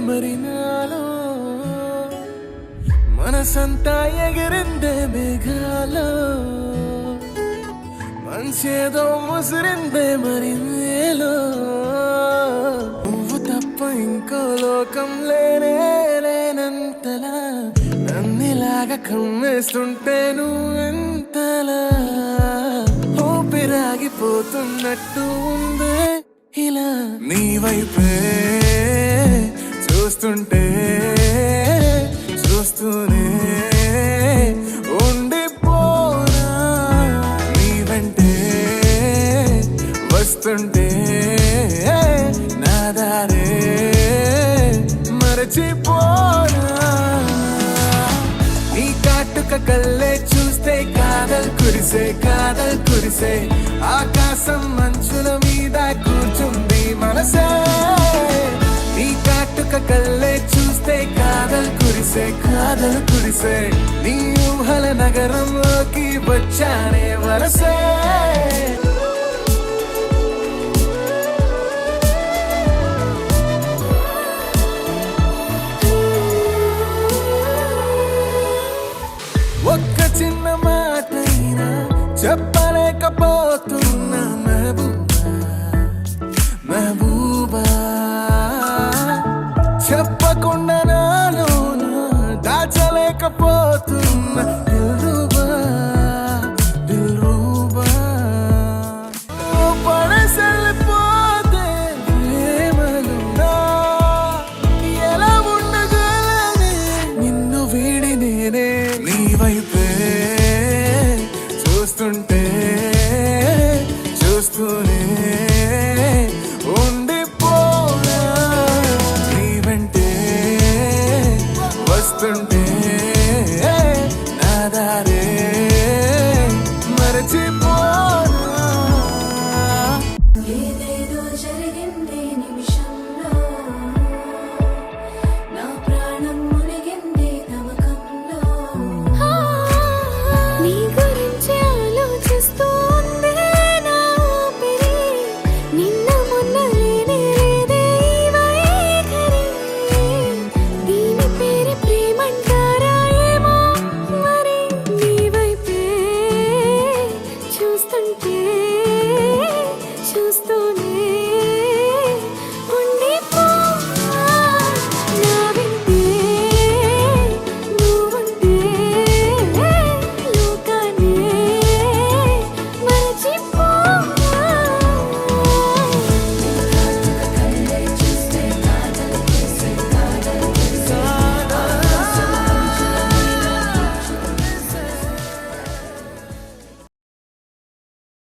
మరి నాలో మనసంతా ఎగిరిందే మేఘాలో మంచేదో ముసిరిందే మరి నేలో నువ్వు తప్ప ఇంకో లోకం లేనంతలా నన్నిలాగా కమ్మేస్తుంటే నువ్వెంతలా ఊపిరాగిపోతున్నట్టు ఉందే ఇలా నీ వైపే చూస్తుంటే చూస్తూనే ఉండిపోనా నీ వెంటే వస్తుంటే నా దారే మరచిపోనా నీ కాటుక కళ్ళే చూస్తే కాదల్ కురిసే ఆకాశం మంచుల మీద కూర్చుంది మనసే నీ కాటుక కళ్ళే చూస్తే కాదల్ కురిసే నీ ఊహల నగరంలోకి వచ్చానే వరసే ఒక్క చిన్న మాటైనా చెప్పలేకపోతున్నా మహబూబా చెప్పకుండా నాలోన దాచలేకపోతున్నా దిల్రూబా పడసెళ్ళిపోతే ప్రేమలున్నా ఎలా ఉండగలనే నిన్ను వీడి నేనే నీ వైపే చూస్తూనే ఉండిపోనా నీ వెంటే వస్తుంటే